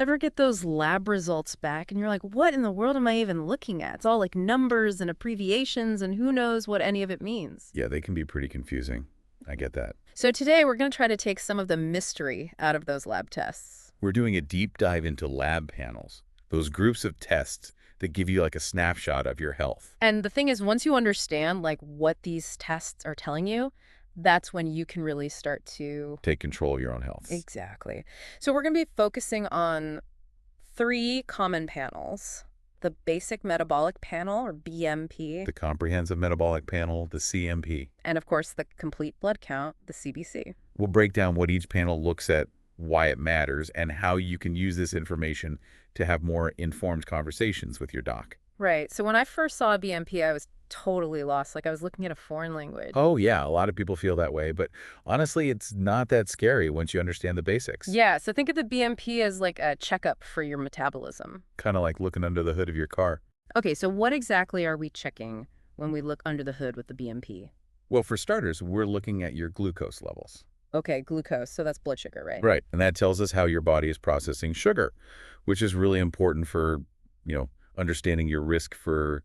Ever get those lab results back and you're like, what in the world am I even looking at? It's all like numbers and abbreviations and who knows what any of it means. Yeah, they can be pretty confusing. I get that. So today we're going to try to take some of the mystery out of those lab tests. We're doing a deep dive into lab panels, those groups of tests that give you like a snapshot of your health. And the thing is, once you understand like what these tests are telling you, that's when you can really start to... Take control of your own health. Exactly. So we're going to be focusing on three common panels: the basic metabolic panel, or BMP, The comprehensive metabolic panel, the CMP. and of course the complete blood count, the CBC. We'll break down what each panel looks at, why it matters, and how you can use this information to have more informed conversations with your doc. Right. So when I first saw a BMP, I was totally lost. Like I was looking at a foreign language. Oh, yeah, a lot of people feel that way, but honestly, it's not that scary once you understand the basics. Yeah. So think of the BMP as like a checkup for your metabolism. Kind of like looking under the hood of your car. Okay. So what exactly are we checking when we look under the hood with the BMP? Well, for starters, we're looking at your glucose levels. Okay. Glucose. So that's blood sugar, right? Right. And that tells us how your body is processing sugar, which is really important for, understanding your risk for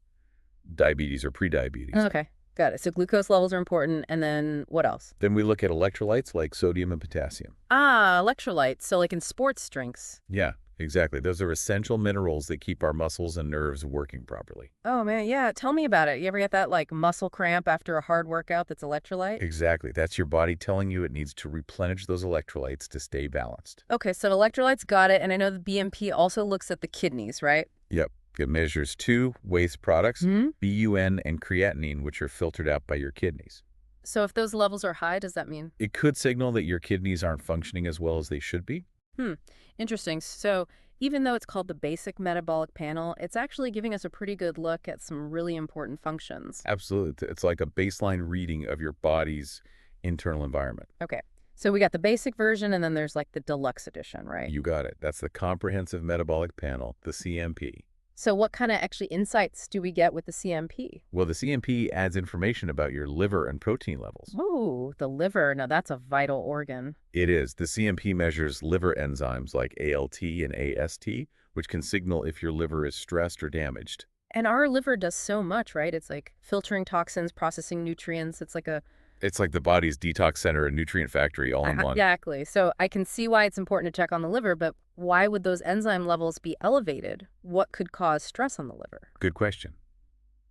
diabetes or prediabetes. Okay. Got it. So glucose levels are important. And then what else? Then we look at electrolytes like sodium and potassium. Ah, electrolytes. So like in sports drinks. Yeah, exactly. Those are essential minerals that keep our muscles and nerves working properly. Oh, man. Yeah. Tell me about it. You ever get that like muscle cramp after a hard workout that's electrolyte? Exactly. That's your body telling you it needs to replenish those electrolytes to stay balanced. Okay. So electrolytes, got it. And I know the BMP also looks at the kidneys, right? Yep. It measures two waste products, Hmm. BUN and creatinine, which are filtered out by your kidneys. So if those levels are high, does that mean? It could signal that your kidneys aren't functioning as well as they should be. Hmm. Interesting. So even though it's called the basic metabolic panel, it's actually giving us a pretty good look at some really important functions. Absolutely. It's like a baseline reading of your body's internal environment. Okay. So we got the basic version and then there's like the deluxe edition, right? You got it. That's the comprehensive metabolic panel, the CMP. So what kind of actually insights do we get with the CMP? Well, the CMP adds information about your liver and protein levels. Oh, the liver. Now that's a vital organ. It is. The CMP measures liver enzymes like ALT and AST, which can signal if your liver is stressed or damaged. And our liver does so much, right? It's like filtering toxins, processing nutrients. It's like a... It's like the body's detox center and nutrient factory all in one. Exactly. So I can see why it's important to check on the liver, but why would those enzyme levels be elevated? What could cause stress on the liver? Good question.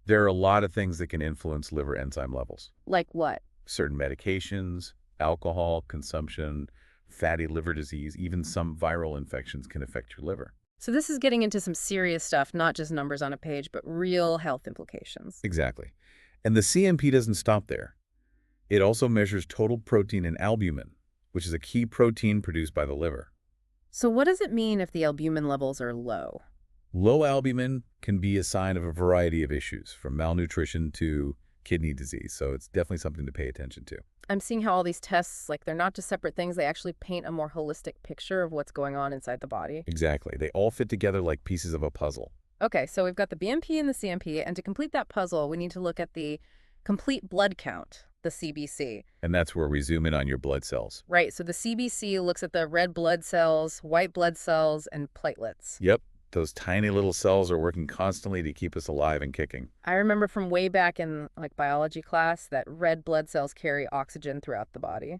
There are a lot of things that can influence liver enzyme levels. Like what? Certain medications, alcohol consumption, fatty liver disease, even some viral infections can affect your liver. So this is getting into some serious stuff, not just numbers on a page, but real health implications. Exactly. And the CMP doesn't stop there. It also measures total protein and albumin, which is a key protein produced by the liver. So what does it mean if the albumin levels are low? Low albumin can be a sign of a variety of issues, from malnutrition to kidney disease, so it's definitely something to pay attention to. I'm seeing how all these tests, like they're not just separate things, they actually paint a more holistic picture of what's going on inside the body. Exactly. They all fit together like pieces of a puzzle. Okay, so we've got the BMP and the CMP, and to complete that puzzle, we need to look at the complete blood count, the CBC. And that's where we zoom in on your blood cells. Right, so the CBC looks at the red blood cells, white blood cells, and platelets. Yep, those tiny little cells are working constantly to keep us alive and kicking. I remember from way back in like biology class that red blood cells carry oxygen throughout the body.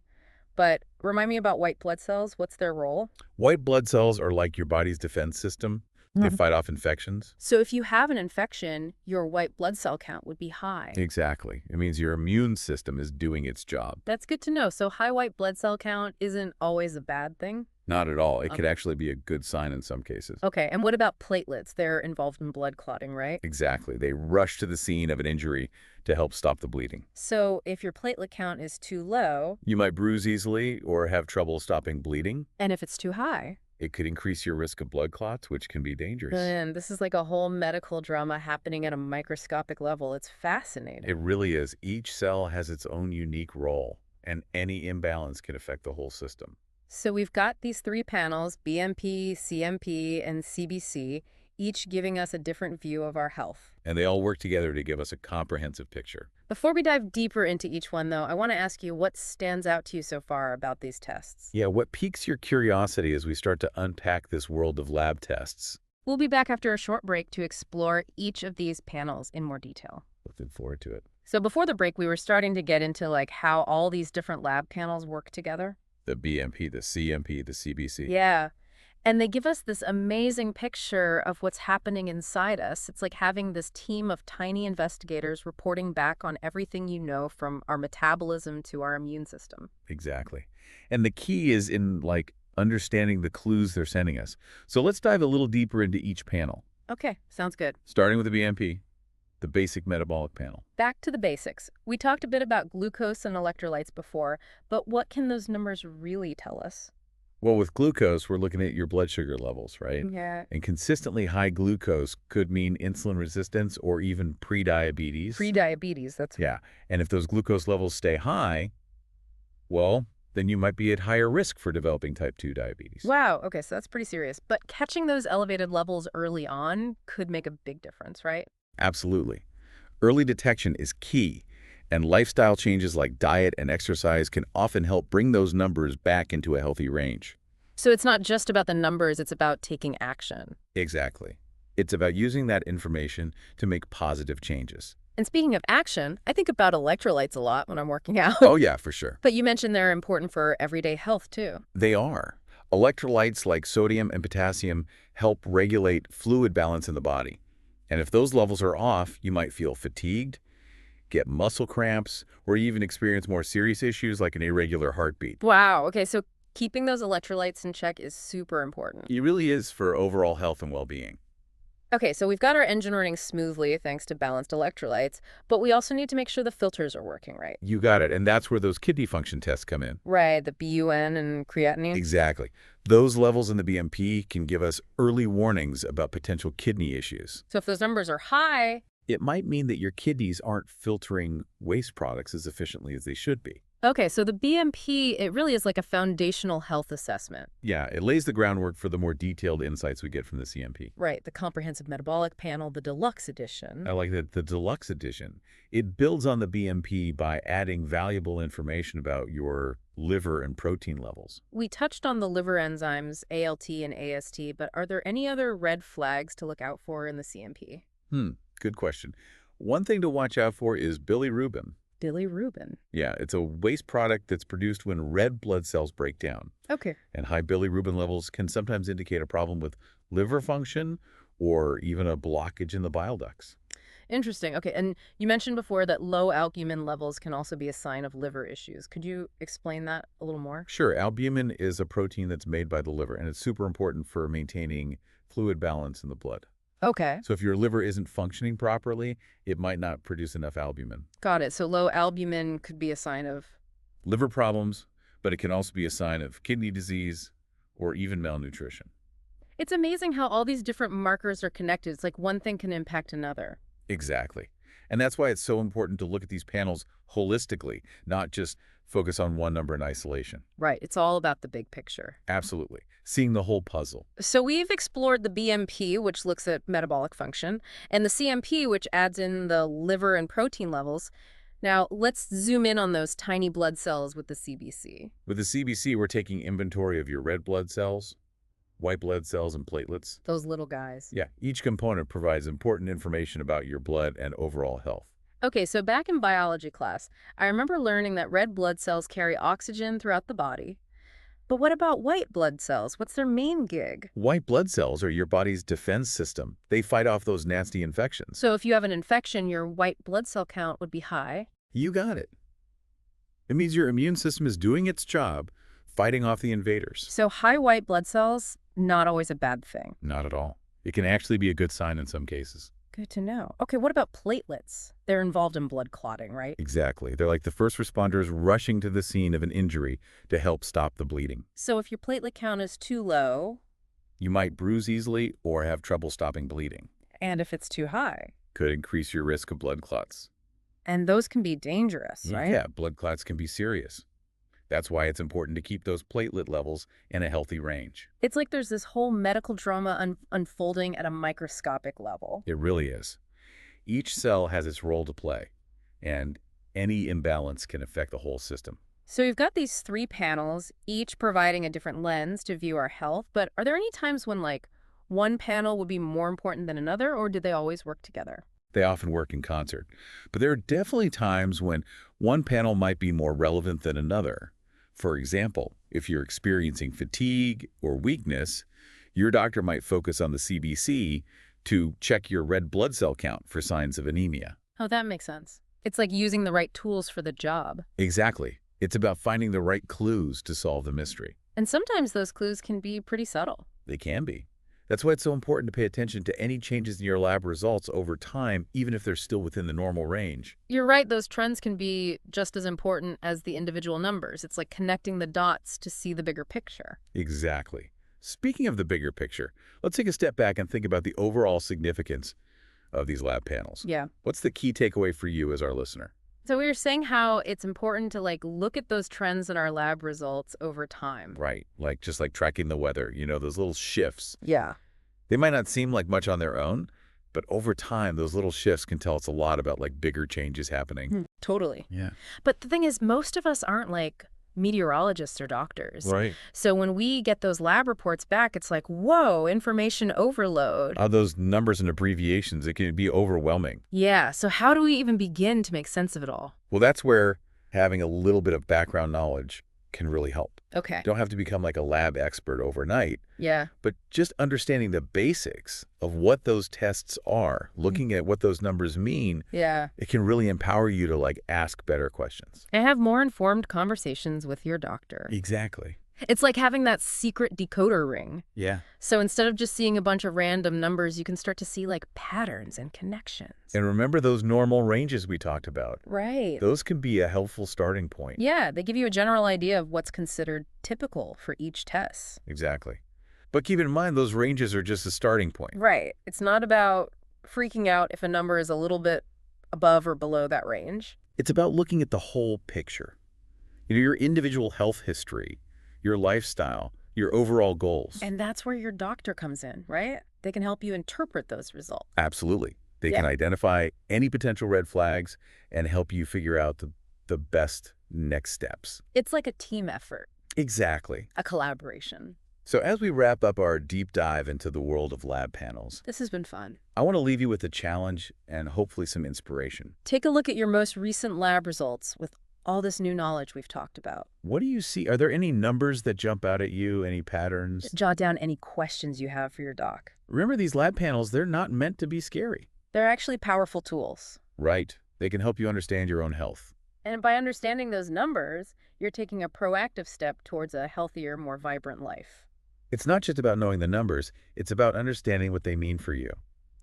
But remind me about white blood cells. What's their role? White blood cells are like your body's defense system. They fight off infections. So if you have an infection, your white blood cell count would be high. Exactly. It means your immune system is doing its job. That's good to know. So high white blood cell count isn't always a bad thing? Not at all. It could Okay. actually be a good sign in some cases. Okay, and what about platelets? They're involved in blood clotting, right? Exactly. They rush to the scene of an injury to help stop the bleeding. So if your platelet count is too low, You might bruise easily or have trouble stopping bleeding. and if it's too high, It could increase your risk of blood clots, which can be dangerous. and this is like a whole medical drama happening at a microscopic level. It's fascinating. It really is. Each cell has its own unique role, and any imbalance can affect the whole system. So we've got these three panels, BMP, CMP, and CBC. each giving us a different view of our health. And they all work together to give us a comprehensive picture. Before we dive deeper into each one, though, I want to ask you what stands out to you so far about these tests. Yeah, what piques your curiosity as we start to unpack this world of lab tests? We'll be back after a short break to explore each of these panels in more detail. Looking forward to it. So before the break, we were starting to get into like how all these different lab panels work together. The BMP, the CMP, the CBC. Yeah. And they give us this amazing picture of what's happening inside us. It's like having this team of tiny investigators reporting back on everything you know from our metabolism to our immune system. Exactly. And the key is in, like, understanding the clues they're sending us. So let's dive a little deeper into each panel. Okay, sounds good. Starting with the BMP, the basic metabolic panel. Back to the basics. We talked a bit about glucose and electrolytes before, but what can those numbers really tell us? Well, with glucose, we're looking at your blood sugar levels, right? Yeah. And consistently high glucose could mean insulin resistance or even prediabetes. Prediabetes, that's Yeah. And if those glucose levels stay high, well, then you might be at higher risk for developing type 2 diabetes. Wow, okay, so that's pretty serious. But catching those elevated levels early on could make a big difference, right? Absolutely. Early detection is key, and lifestyle changes like diet and exercise can often help bring those numbers back into a healthy range. So it's not just about the numbers, it's about taking action. Exactly. It's about using that information to make positive changes. And speaking of action, I think about electrolytes a lot when I'm working out. Oh yeah, for sure. But you mentioned they're important for everyday health, too. They are. Electrolytes like sodium and potassium help regulate fluid balance in the body. And if those levels are off, you might feel fatigued, get muscle cramps, or even experience more serious issues like an irregular heartbeat. Wow, okay, so keeping those electrolytes in check is super important. It really is for overall health and well-being. Okay, so we've got our engine running smoothly thanks to balanced electrolytes, but we also need to make sure the filters are working right. You got it. And that's where those kidney function tests come in. Right, the BUN and creatinine. Exactly. Those levels in the BMP can give us early warnings about potential kidney issues. So if those numbers are high, It might mean that your kidneys aren't filtering waste products as efficiently as they should be. okay, so the BMP, it really is like a foundational health assessment. Yeah, it lays the groundwork for the more detailed insights we get from the CMP. Right, the comprehensive metabolic panel, the deluxe edition. I like that the deluxe edition. It builds on the BMP by adding valuable information about your liver and protein levels. We touched on the liver enzymes, ALT and AST, but are there any other red flags to look out for in the CMP? Good question. One thing to watch out for is bilirubin. Bilirubin. Yeah, it's a waste product that's produced when red blood cells break down. Okay. And high bilirubin levels can sometimes indicate a problem with liver function or even a blockage in the bile ducts. Interesting. Okay, and you mentioned before that low albumin levels can also be a sign of liver issues. Could you explain that a little more? Sure, albumin is a protein that's made by the liver, and it's super important for maintaining fluid balance in the blood. Okay. So if your liver isn't functioning properly, it might not produce enough albumin. Got it. So low albumin could be a sign of... Liver problems, but it can also be a sign of kidney disease or even malnutrition. It's amazing how all these different markers are connected. It's like one thing can impact another. Exactly. And that's why it's so important to look at these panels holistically, not just focus on one number in isolation. Right. It's all about the big picture. Absolutely. Seeing the whole puzzle. So we've explored the BMP, which looks at metabolic function, and the CMP, which adds in the liver and protein levels. Now, let's zoom in on those tiny blood cells with the CBC. With the CBC, we're taking inventory of your red blood cells, white blood cells, and platelets. Those little guys. Yeah, each component provides important information about your blood and overall health. Okay, so back in biology class, I remember learning that red blood cells carry oxygen throughout the body. But what about white blood cells? What's their main gig? White blood cells are your body's defense system. They fight off those nasty infections. So if you have an infection, your white blood cell count would be high. You got it. It means your immune system is doing its job, fighting off the invaders. So high white blood cells, not always a bad thing. Not at all. It can actually be a good sign in some cases. Good to know. Okay, what about platelets? They're involved in blood clotting, right? Exactly. They're like the first responders rushing to the scene of an injury to help stop the bleeding. So if your platelet count is too low, You might bruise easily or have trouble stopping bleeding. and if it's too high, Could increase your risk of blood clots. and those can be dangerous, right? Yeah, blood clots can be serious. That's why it's important to keep those platelet levels in a healthy range. It's like there's this whole medical drama unfolding at a microscopic level. It really is. Each cell has its role to play, and any imbalance can affect the whole system. So we've got these 3 panels, each providing a different lens to view our health, but are there any times when, like, one panel would be more important than another, or do they always work together? They often work in concert. But there are definitely times when one panel might be more relevant than another. For example, if you're experiencing fatigue or weakness, your doctor might focus on the CBC to check your red blood cell count for signs of anemia. Oh, that makes sense. It's like using the right tools for the job. Exactly. It's about finding the right clues to solve the mystery. And sometimes those clues can be pretty subtle. They can be. That's why it's so important to pay attention to any changes in your lab results over time, even if they're still within the normal range. You're right, those trends can be just as important as the individual numbers. It's like connecting the dots to see the bigger picture. Exactly. Speaking of the bigger picture, let's take a step back and think about the overall significance of these lab panels. Yeah. What's the key takeaway for you as our listener? So we were saying how it's important to look at those trends in our lab results over time. Right. Just like tracking the weather, those little shifts. Yeah. They might not seem like much on their own, but over time, those little shifts can tell us a lot about bigger changes happening. Totally. Yeah. But the thing is, most of us aren't meteorologists or doctors. Right. So when we get those lab reports back, it's like, whoa, information overload. Those numbers and abbreviations, it can be overwhelming. Yeah. So how do we even begin to make sense of it all? Well, that's where having a little bit of background knowledge can really help. Okay. You don't have to become a lab expert overnight, Yeah. but just understanding the basics of what those tests are, looking at what those numbers mean, Yeah. it can really empower you to ask better questions. And have more informed conversations with your doctor. Exactly. It's like having that secret decoder ring. Yeah. So instead of just seeing a bunch of random numbers, you can start to see patterns and connections. And remember those normal ranges we talked about. Right. Those can be a helpful starting point. Yeah, they give you a general idea of what's considered typical for each test. Exactly. But keep in mind, those ranges are just a starting point. Right. It's not about freaking out if a number is a little bit above or below that range. It's about looking at the whole picture. Your individual health history, your lifestyle, your overall goals. And that's where your doctor comes in, right? They can help you interpret those results. Absolutely. They can identify any potential red flags and help you figure out the best next steps. It's like a team effort, Exactly. a collaboration. So as we wrap up our deep dive into the world of lab panels, This has been fun. I want to leave you with a challenge and hopefully some inspiration. Take a look at your most recent lab results with all this new knowledge we've talked about. What do you see? Are there any numbers that jump out at you? Any patterns? Jot down any questions you have for your doc. Remember, these lab panels, they're not meant to be scary. They're actually powerful tools. Right. They can help you understand your own health. And by understanding those numbers, you're taking a proactive step towards a healthier, more vibrant life. It's not just about knowing the numbers, it's about understanding what they mean for you.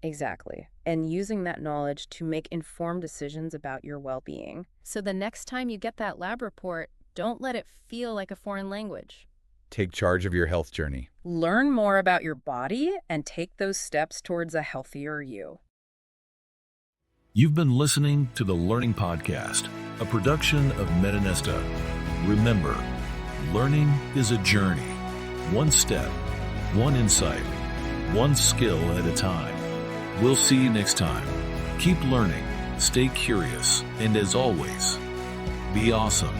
Exactly. And using that knowledge to make informed decisions about your well-being. So the next time you get that lab report, don't let it feel like a foreign language. Take charge of your health journey. Learn more about your body and take those steps towards a healthier you. You've been listening to the Learning Podcast, a production of metaNESTA. Remember, learning is a journey. One step, one insight, one skill at a time. We'll see you next time. Keep learning, stay curious, and as always, be awesome.